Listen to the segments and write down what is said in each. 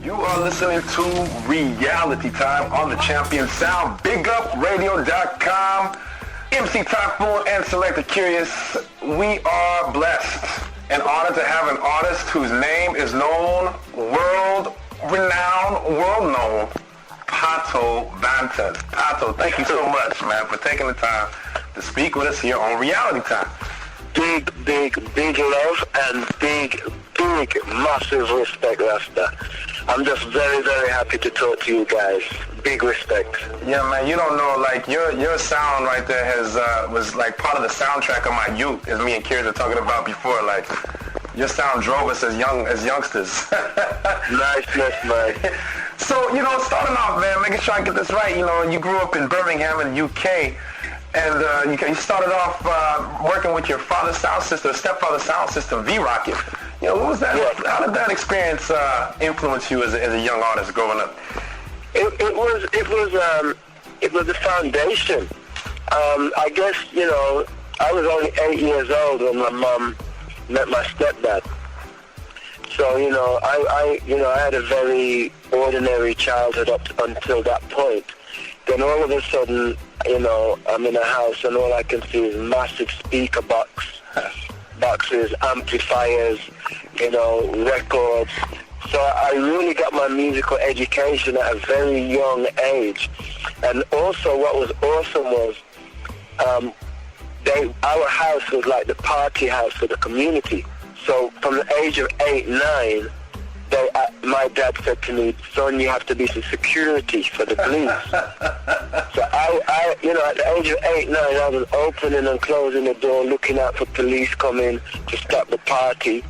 You are listening to Reality Time on the Champion Sound, BigUpRadio.com, MC Typhoon and Selector Curious. We are blessed and honored to have an artist whose name is known, world-renowned, world-known, Pato Banton. Pato, thank you so much, man, for taking the time to speak with us here on Reality Time. Big love and big, massive respect, Rasta. I'm just very, very happy to talk to you guys. Big respect. Yeah, man, you don't know, like, your sound right there was like part of the soundtrack of my youth, as me and Kiers were talking about before. Like, your sound drove us as youngsters. Nice, man. So, starting off, man, making sure I get this right, you grew up in Birmingham in the UK, and you started off working with your father's sound system, stepfather's sound system, V-Rocket. What was that? Yeah. How did that experience influence you as a young artist growing up? It was the foundation. I guess, I was only 8 years old when my mom met my stepdad. So, I had a very ordinary childhood up until that point. Then all of a sudden, I'm in a house and all I can see is massive speaker boxes, amplifiers, records. So I really got my musical education at a very young age. And also what was awesome was our house was like the party house for the community. So from the age of 8, 9, my dad said to me, son, you have to be the security for the police. So I at the age of 8, 9, I was opening and closing the door, looking out for police coming to stop the party.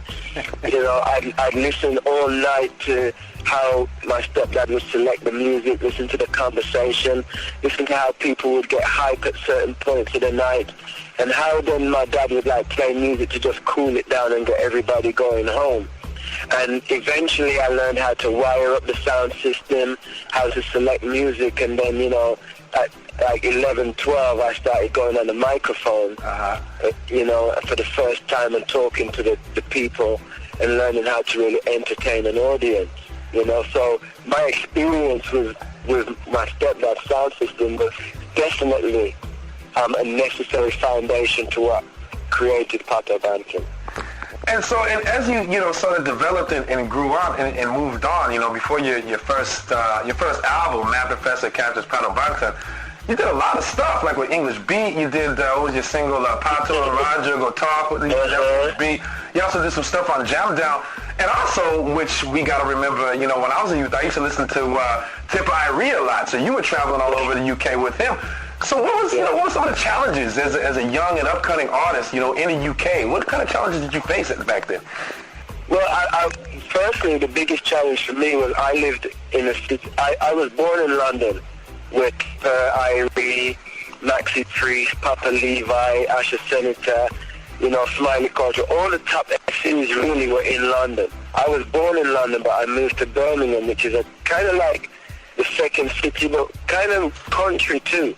I'd listen all night to how my stepdad would select the music, listen to the conversation, listen to how people would get hype at certain points of the night, and how then my dad would play music to just cool it down and get everybody going home. And eventually I learned how to wire up the sound system, how to select music, and then, at 11, 12, I started going on the microphone, for the first time and talking to the people and learning how to really entertain an audience, So my experience with my stepdad's sound system was definitely a necessary foundation to what created Pato Banton. And so, as you sort of developed and grew up and moved on, before your first album, Mad Professor Captures Pato Banton, you did a lot of stuff, like with English Beat. You did what was your single, Pato and Roger Go Talk with English Beat. You also did some stuff on Jam Down, and also, which we got to remember, when I was a youth, I used to listen to Tipper Irie a lot. So you were traveling all over the UK with him. So what were some of the challenges as a young and upcoming artist, in the UK? What kind of challenges did you face back then? Well, firstly, the biggest challenge for me was I lived in a city. I was born in London with Irie, Maxi Priest, Papa Levi, Asher Senator, Smiley Culture. All the top cities really were in London. I was born in London, but I moved to Birmingham, which is a kind of like the second city, but kind of country too.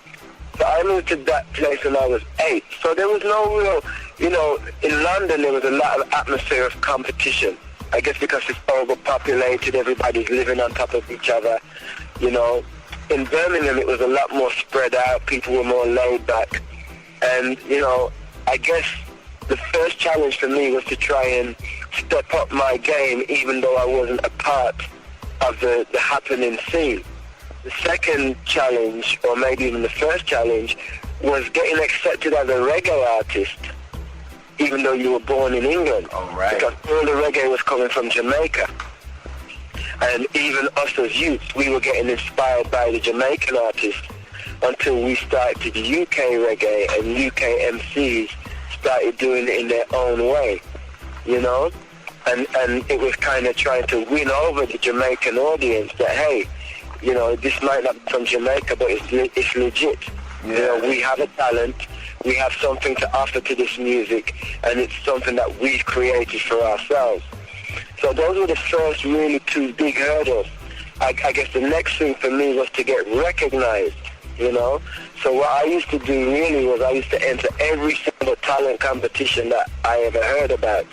So I moved to that place when I was 8. So there was no real, in London there was a lot of atmosphere of competition. I guess because it's overpopulated, everybody's living on top of each other, In Birmingham it was a lot more spread out, people were more laid back. And, I guess the first challenge for me was to try and step up my game even though I wasn't a part of the happening scene. The second challenge, or maybe even the first challenge, was getting accepted as a reggae artist, even though you were born in England. Oh, right. Because all the reggae was coming from Jamaica. And even us as youth, we were getting inspired by the Jamaican artists until we started to do UK reggae and UK MCs started doing it in their own way, And it was kind of trying to win over the Jamaican audience that, hey, this might not be from Jamaica, but it's legit. Yeah. We have a talent, we have something to offer to this music, and it's something that we've created for ourselves. So those were the first really 2 big hurdles. I guess the next thing for me was to get recognized, So what I used to do really was I used to enter every single talent competition that I ever heard about.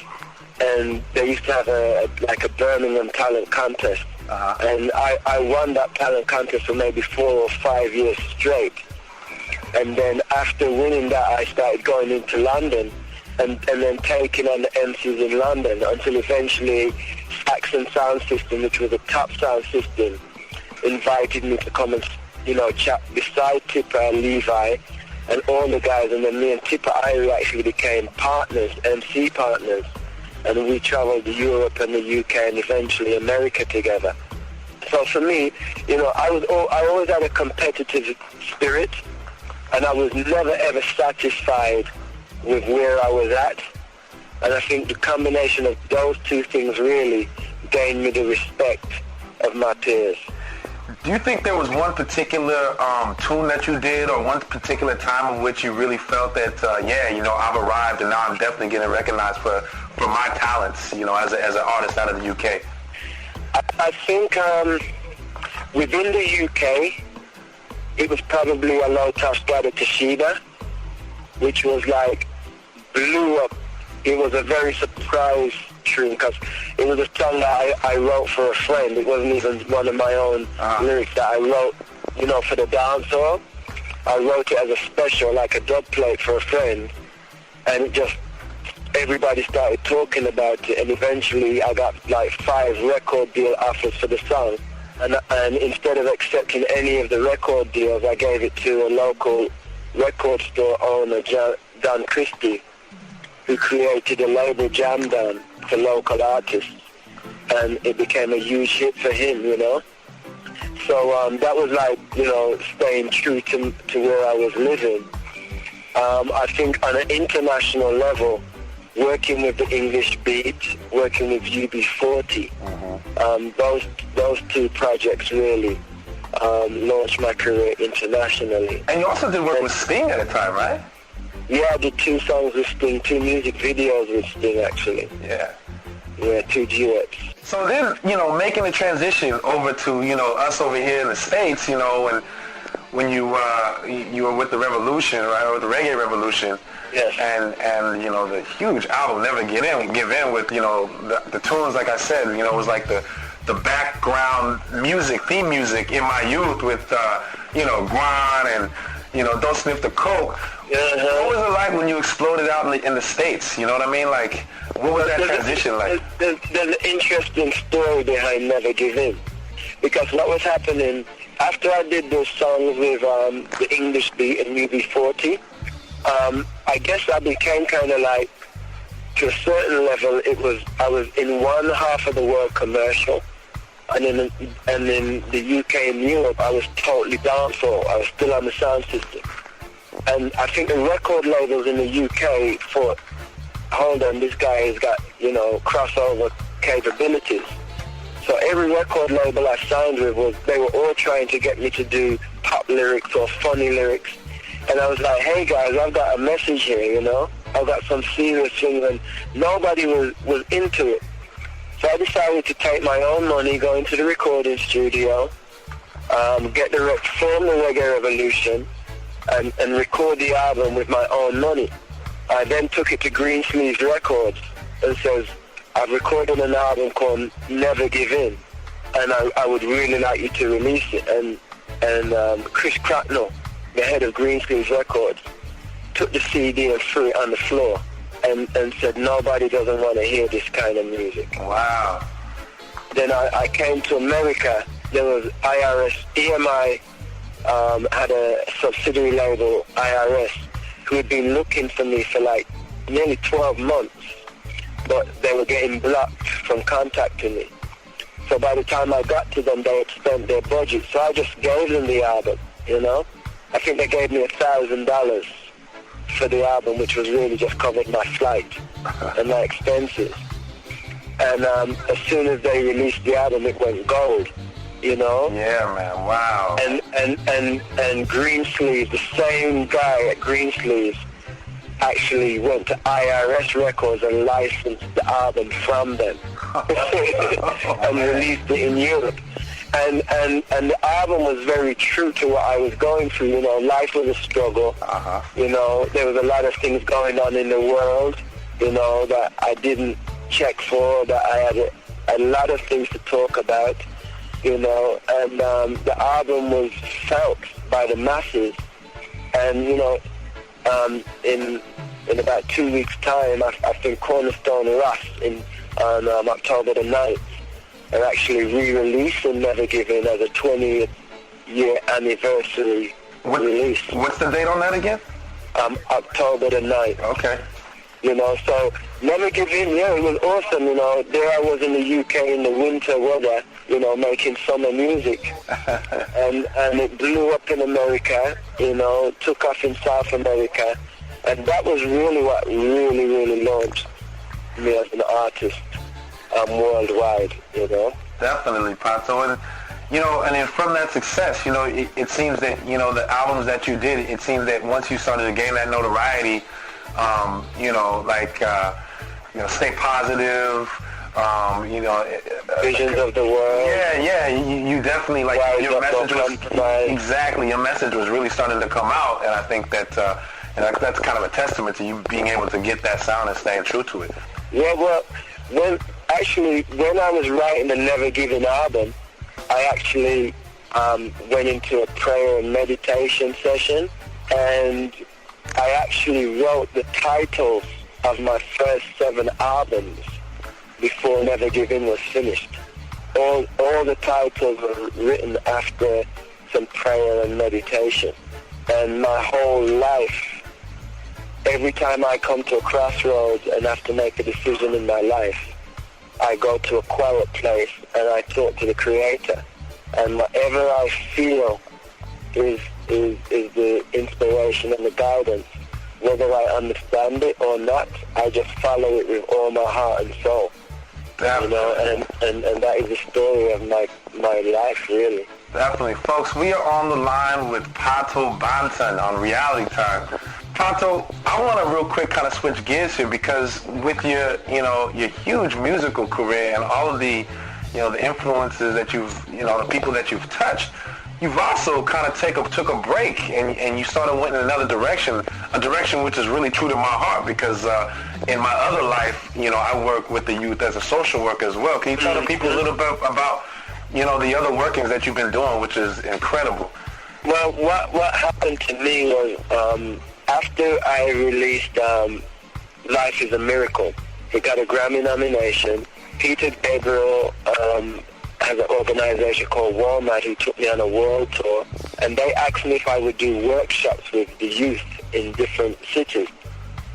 And they used to have a Birmingham talent contest. And I won that talent contest for maybe 4 or 5 years straight. And then after winning that, I started going into London and then taking on the MCs in London until eventually Saxon Sound System, which was a top sound system, invited me to come and, chat beside Tipper, Levi, and all the guys. And then me and Tipper Irie actually became partners, MC partners. And we traveled to Europe and the UK and eventually America together. So for me, I always had a competitive spirit, and I was never ever satisfied with where I was at. And I think the combination of those two things really gained me the respect of my peers. Do you think there was one particular tune that you did, or one particular time in which you really felt that, I've arrived and now I'm definitely getting recognized for my talents, as an artist out of the UK? I think within the UK, it was probably a low Tosh brother Toshiba, which was like blew up. It was a very surprise tune because it was a song that I wrote for a friend. It wasn't even one of my own lyrics that I wrote, for the dancehall. I wrote it as a special, like a dub plate for a friend, and it just, everybody started talking about it, and eventually I got like 5 record deal offers for the song. And instead of accepting any of the record deals, I gave it to a local record store owner, Don Christie, who created a label, Jam Down, for local artists. And it became a huge hit for him, So that was like, staying true to where I was living. I think on an international level, working with the English Beat, working with UB40, those 2 projects really launched my career internationally. And you also did work with Sting at a time, right? Yeah, I did 2 songs with Sting, 2 music videos with Sting actually. Yeah. Yeah, 2 duets. So then, making the transition over to, us over here in the States, and when you were with the Revolution, right, or the Reggae Revolution. Yes. And the huge album Never Give In with, the tunes, like I said, it was like the background music, theme music in my youth with, Guan and, Don't Sniff the Coke. What was it like when you exploded out in the States? You know what I mean? Like, what was that transition like? There's an interesting story behind Never Give In. Because what was happening, after I did those songs with the English Beat and UB40, I guess I became kind of like, to a certain level, I was in one half of the world commercial, and in the UK and Europe, I was totally dancehall. I was still on the sound system. And I think the record labels in the UK thought, hold on, this guy has got, crossover capabilities. So every record label I signed with, they were all trying to get me to do pop lyrics or funny lyrics. And I was like, hey guys, I've got a message here, I've got some serious things, and nobody was into it. So I decided to take my own money, go into the recording studio, form the Reggae Revolution, and record the album with my own money. I then took it to Greensleeves Records and says, I've recorded an album called Never Give In, and I would really like you to release it. And Chris Cracknell, the head of Greensleeves Records, took the CD and threw it on the floor and said, nobody doesn't want to hear this kind of music. Wow. Then I came to America. There was IRS, EMI had a subsidiary label, IRS, who had been looking for me for like nearly 12 months, but they were getting blocked from contacting me. So by the time I got to them, they had spent their budget. So I just gave them the album, I think they gave me $1,000 for the album, which was really just covered my flight and my expenses. And as soon as they released the album, it went gold, Yeah, man, wow. And Greensleeves, the same guy at Greensleeves, actually went to IRS Records and licensed the album from them and released it in Europe. And the album was very true to what I was going through. Life was a struggle. There was a lot of things going on in the world, that I didn't check for, that I had a lot of things to talk about. you know, and the album was felt by the masses. And, you know, in about 2 weeks' time, I think Cornerstone Ross on October the 9th are actually re-releasing Never Give In as a 20th year anniversary release. What's the date on that again? October the 9th. Okay. You know, so Never Give In, yeah, it was awesome, you know. There I was in the UK in the winter weather, you know, making summer music. and it blew up in America, you know, took off in South America. And that was really what really launched me as an artist worldwide, you know. Definitely, Pato. And, you know, and then from that success, you know, it seems that, you know, the albums that you did, it seems that once you started to gain that notoriety, you know, like, you know, Stay Positive, you know. Visions of the World. Yeah, you definitely, like, your message was, exactly, your message was really starting to come out, and I think that, and that's kind of a testament to you being able to get that sound and staying true to it. Yeah, well, when I was writing the Never Give In album, I actually went into a prayer and meditation session, and I actually wrote the titles of my first 7 albums before Never Give In was finished. All the titles were written after some prayer and meditation. And my whole life, every time I come to a crossroads and have to make a decision in my life, I go to a quiet place and I talk to the Creator. And whatever I feel is the inspiration and the guidance. Whether I understand it or not, I just follow it with all my heart and soul. Definitely. You know, and that is the story of my life, really. Definitely. Folks, we are on the line with Pato Banton on Reality Time. Pato, I want to real quick kind of switch gears here, because with your, you know, your huge musical career and all of the, you know, the influences that you've, you know, the people that you've touched, you've also kind of took a break and you sort of went in another direction, a direction which is really true to my heart, because in my other life, you know, I work with the youth as a social worker as well. Can you tell the people a little bit about, you know, the other workings that you've been doing, which is incredible? Well, what happened to me was after I released Life is a Miracle, it got a Grammy nomination. Peter Gabriel has an organization called Walmart who took me on a world tour, and they asked me if I would do workshops with the youth in different cities.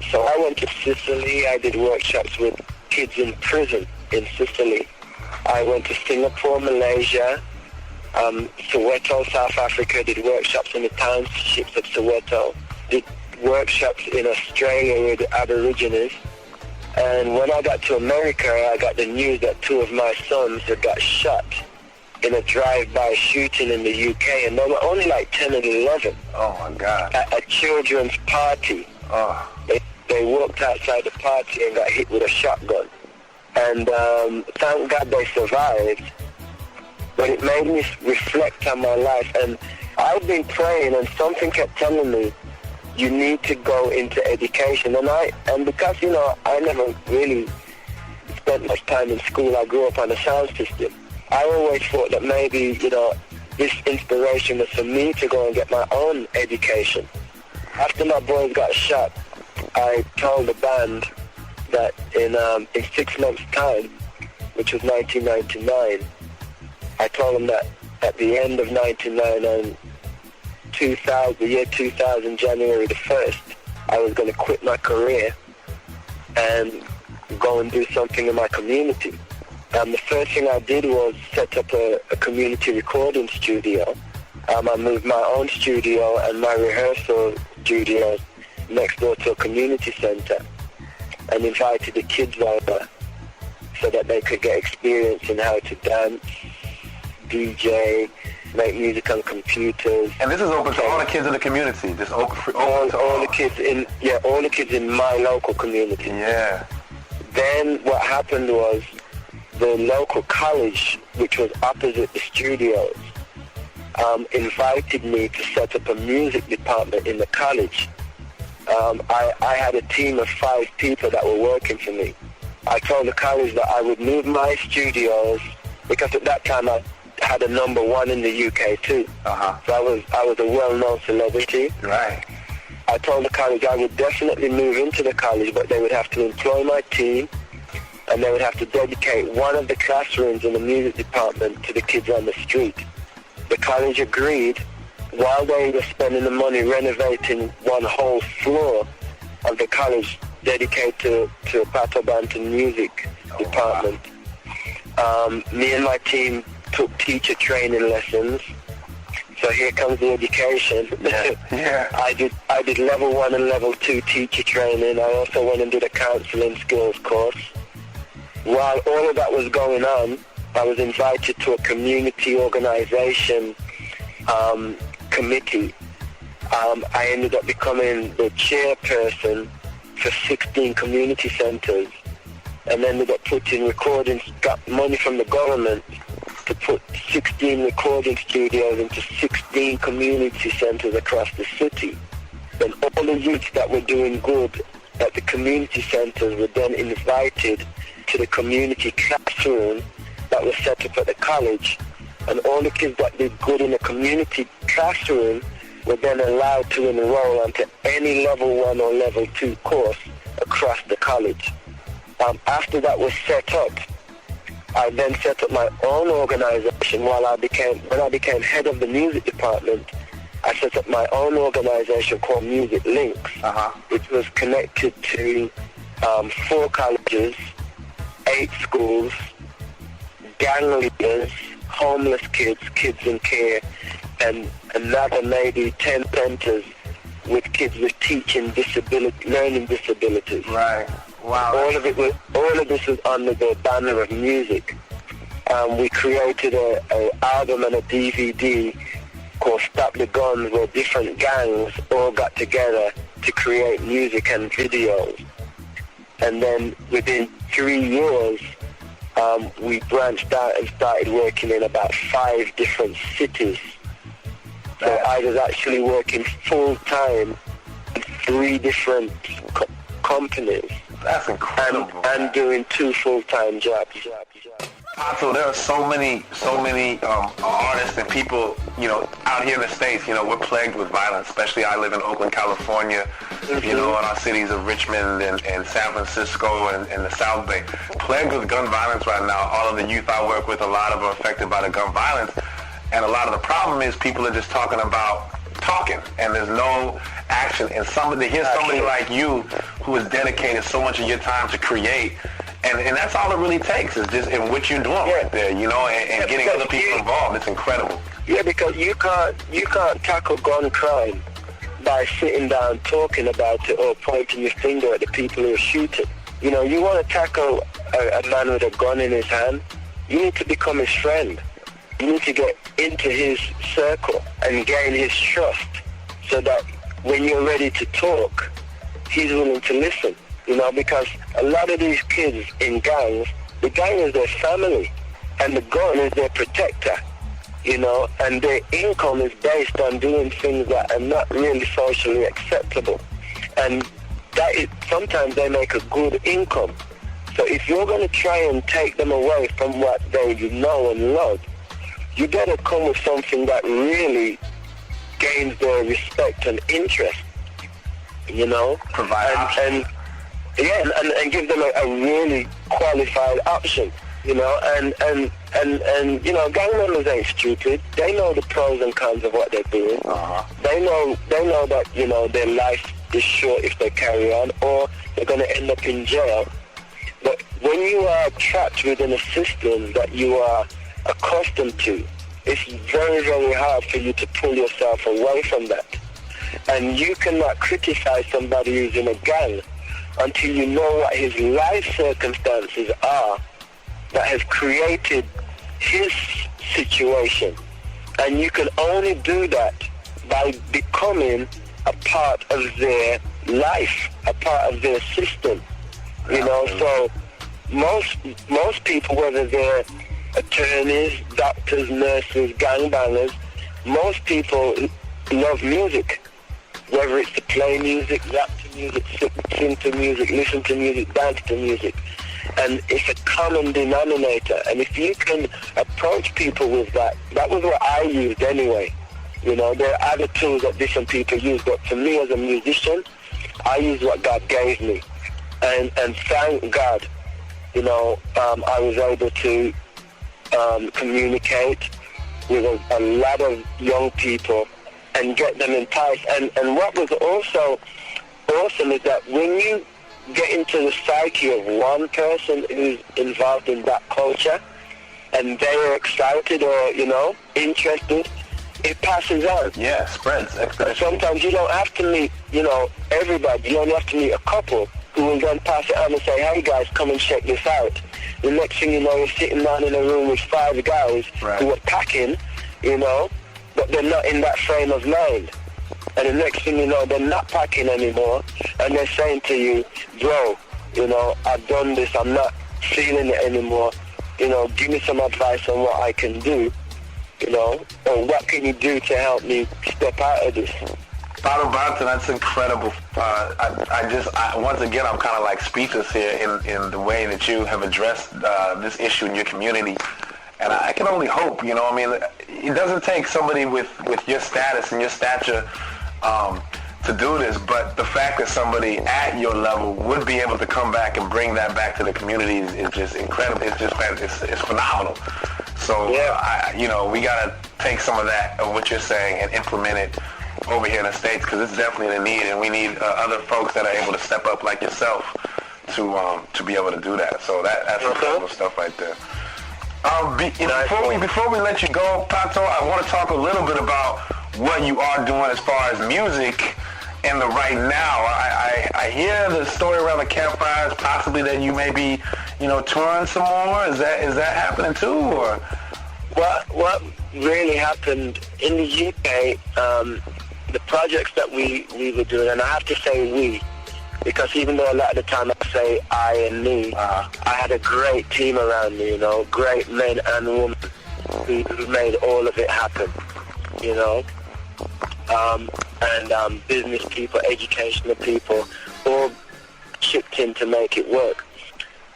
So I went to Sicily. I did workshops with kids in prison in Sicily. I went to Singapore, Malaysia, Soweto, South Africa, did workshops in the townships of Soweto, did workshops in Australia with the Aborigines. And when I got to America, I got the news that 2 of my sons had got shot in a drive-by shooting in the UK, and they were only like 10 and 11. Oh, my God. At a children's party. Oh. They walked outside the party and got hit with a shotgun. And thank God they survived. But it made me reflect on my life. And I've been praying, and something kept telling me, you need to go into education. And because, you know, I never really spent much time in school. I grew up on a sound system. I always thought that maybe, you know, this inspiration was for me to go and get my own education. After my boys got shot, I told the band that in 6 months' time, which was 1999, I told them that at the end of 99 and the year 2000, January the 1st, I was going to quit my career and go and do something in my community. And the first thing I did was set up a community recording studio. I moved my own studio and my rehearsal studio next door to a community center, and invited the kids over so that they could get experience in how to dance, DJ, make music on computers. And this is open to all the kids in the community. Just open to all the kids in my local community. Yeah. Then what happened was the local college, which was opposite the studios, invited me to set up a music department in the college. I had a team of 5 people that were working for me. I told the college that I would move my studios, because at that time I had a #1 in the UK too. So I was a well-known celebrity. Right. I told the college I would definitely move into the college, but they would have to employ my team, and they would have to dedicate one of the classrooms in the music department to the kids on the street. The college agreed, while they were spending the money renovating one whole floor of the college dedicated to a Pato Banton music department. Me and my team took teacher training lessons. So here comes the education. Yeah. I did level 1 and level 2 teacher training. I also went and did a counseling skills course. While all of that was going on, I was invited to a community organization committee. I ended up becoming the chairperson for 16 community centers, and ended up putting recordings, got money from the government to put 16 recording studios into 16 community centers across the city. Then all the youths that were doing good at the community centers were then invited to the community classroom that was set up at the college, and all the kids that did good in the community classroom were then allowed to enroll onto any level 1 or level 2 course across the college. After that was set up, I then set up my own organization. When I became head of the music department, I set up my own organization called Music Links, which was connected to 4 colleges, 8 schools, gang leaders, homeless kids, kids in care, and another maybe 10 centers with kids with learning disabilities. Right. Wow. All of this was under the banner of music. We created an album and a DVD called Stop the Guns, where different gangs all got together to create music and videos. And then within 3 years, we branched out and started working in about 5 different cities. So I was actually working full-time in 3 different companies. That's incredible. And doing 2 full-time jobs. Pato, there are so many artists and people, out here in the States, we're plagued with violence, especially I live in Oakland, California, in our cities of Richmond and San Francisco and the South Bay. Plagued with gun violence right now. All of the youth I work with, a lot of them are affected by the gun violence. And a lot of the problem is people are just talking, and there's no action. And somebody like you who has dedicated so much of your time to create, and that's all it really takes is just in what you're doing right there, and getting other people involved. It's incredible. Yeah, because you can't tackle gun crime by sitting down talking about it or pointing your finger at the people who are shooting. You want to tackle a man with a gun in his hand, you need to become his friend. You need to get into his circle and gain his trust, so that when you're ready to talk, he's willing to listen. Because a lot of these kids in gangs, the gang is their family, and the gun is their protector, and their income is based on doing things that are not really socially acceptable. And sometimes they make a good income. So if you're going to try and take them away from what they know and love, you better come with something that really gains their respect and interest, Provide options. And give them a really qualified option, and gang members ain't stupid. They know the pros and cons of what they're doing. They know that, their life is short if they carry on, or they're going to end up in jail. But when you are trapped within a system that you are accustomed to, it's very, very hard for you to pull yourself away from that. And you cannot criticize somebody who's in a gang until you know what his life circumstances are that has created his situation. And you can only do that by becoming a part of their life, a part of their system. So most people, whether they're attorneys, doctors, nurses, gangbangers, most people love music, whether it's to play music, rap to music, sing to music, listen to music, dance to music. And it's a common denominator. And if you can approach people with that, that was what I used anyway. You know, there are other tools that different people use, but for me as a musician, I use what God gave me. And thank God, you know, I was able to communicate with a lot of young people and get them enticed. And what was also awesome is that when you get into the psyche of one person who's involved in that culture and they are excited or, you know, interested, it passes on. Yeah, spreads. Sometimes you don't have to meet, you know, everybody. You only have to meet a couple who will then pass it on and say, hey guys, come and check this out. The next thing you know, you're sitting down in a room with 5 guys who are packing, you know, but they're not in that frame of mind. And the next thing you know, they're not packing anymore, and they're saying to you, bro, you know, I've done this, I'm not feeling it anymore, you know, give me some advice on what I can do, you know, or what can you do to help me step out of this? Pato Banton, that's incredible. Once again, I'm kind of like speechless here in the way that you have addressed this issue in your community. And I can only hope, you know, I mean, it doesn't take somebody with your status and your stature to do this, but the fact that somebody at your level would be able to come back and bring that back to the community is just incredible. It's phenomenal. So, you know, we got to take some of that, of what you're saying, and implement it over here in the States, because it's definitely a need, and we need other folks that are able to step up like yourself to be able to do that. So that's incredible stuff right there. Before we let you go, Pato, I want to talk a little bit about what you are doing as far as music in the right now. I hear the story around the campfires, possibly that you may be, you know, touring some more. Is that happening too, or? What really happened in the UK, the projects that we were doing, and I have to say we, because even though a lot of the time I say I and me, I had a great team around me, you know, great men and women who made all of it happen, you know, and business people, educational people, all chipped in to make it work.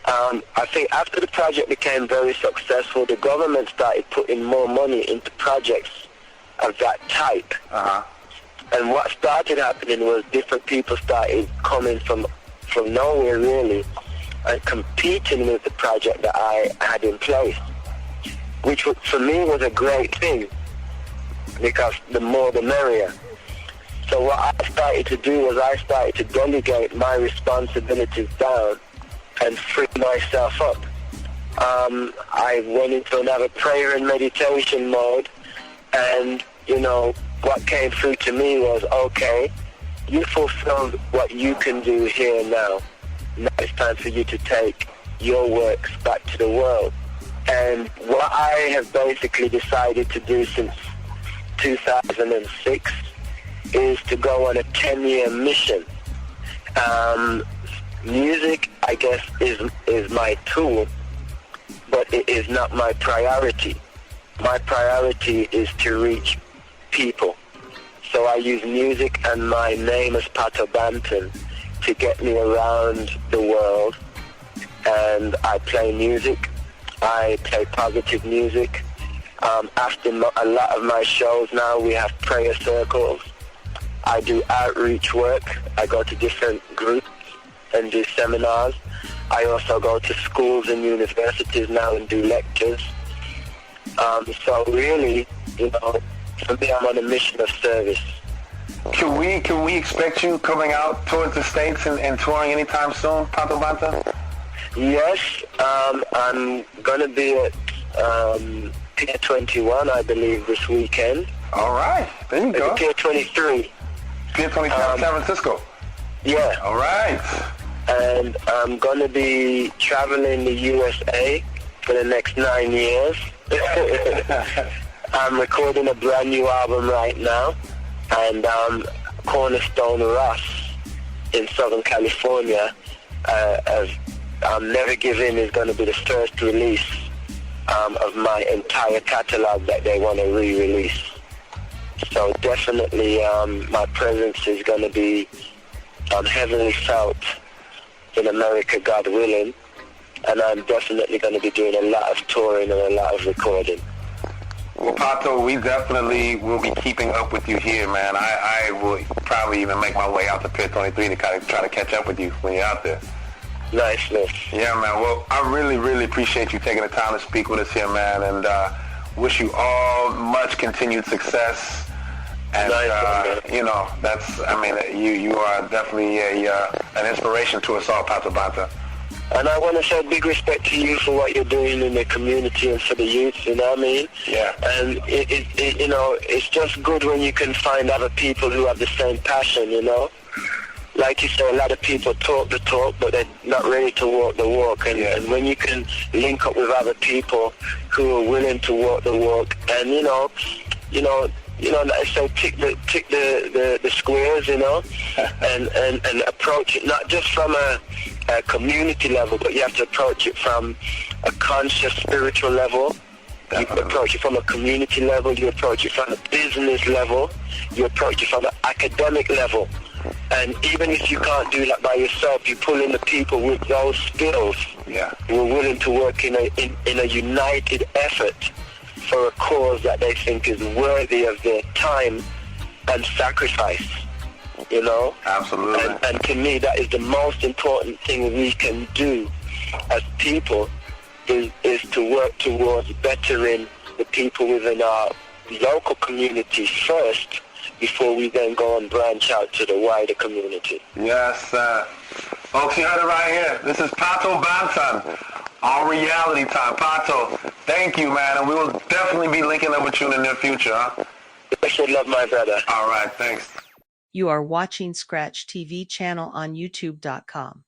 I think after the project became very successful, the government started putting more money into projects of that type. And what started happening was different people started coming from nowhere, really, and competing with the project that I had in place, which for me was a great thing, because the more the merrier. So what I started to do was I started to delegate my responsibilities down and free myself up. I went into another prayer and meditation mode, and, you know, what came through to me was, okay, you fulfilled what you can do here and now. Now it's time for you to take your works back to the world. And what I have basically decided to do since 2006 is to go on a 10-year mission. Music, I guess, is my tool, but it is not my priority. My priority is to reach people. So I use music and my name as Pato Banton to get me around the world. And I play music. I play positive music. After a lot of my shows now, we have prayer circles. I do outreach work. I go to different groups and do seminars. I also go to schools and universities now and do lectures. So really, you know, for me, I'm on a mission of service. Can we expect you coming out towards the States and touring anytime soon, Pato Banton? Yes, I'm going to be at Pier 21, I believe, this weekend. All right, there you go. Pier 23. Pier 23, San Francisco. Yeah. All right. And I'm going to be traveling the USA for the next 9 years. I'm recording a brand new album right now, and Cornerstone Ross in Southern California, Never Give In is going to be the first release of my entire catalog that they want to re-release. So definitely my presence is going to be heavily felt in America, God willing. and I'm definitely going to be doing a lot of touring and a lot of recording. Well, Pato, we definitely will be keeping up with you here, man. I will probably even make my way out to Pier 23 to kind of try to catch up with you when you're out there. Nice. Yeah, man. Well, I really, really appreciate you taking the time to speak with us here, man, and wish you all much continued success. And, you know, you are definitely an inspiration to us all, Pato Banton. And I want to say big respect to you for what you're doing in the community and for the youth, you know what I mean? Yeah. And, you know, it's just good when you can find other people who have the same passion, you know? Like you say, a lot of people talk the talk, but they're not ready to walk the walk. And when you can link up with other people who are willing to walk the walk, and you know, like I say, tick the squares, you know, and approach it not just from a community level, but you have to approach it from a conscious spiritual level. Definitely. You approach it from a community level. You approach it from a business level. You approach it from an academic level. And even if you can't do that by yourself, you pull in the people with those skills who are willing to work in a united effort for a cause that they think is worthy of their time and sacrifice, you know? Absolutely. And to me, that is the most important thing we can do as people is to work towards bettering the people within our local community first, before we then go and branch out to the wider community. Yes, sir. Folks, you heard it right here. This is Pato Banton on Reality Time. Pato, thank you, man, and we will definitely be linking up with you in the near future, huh? I should love my brother. All right, thanks. You are watching Scratch TV channel on YouTube.com.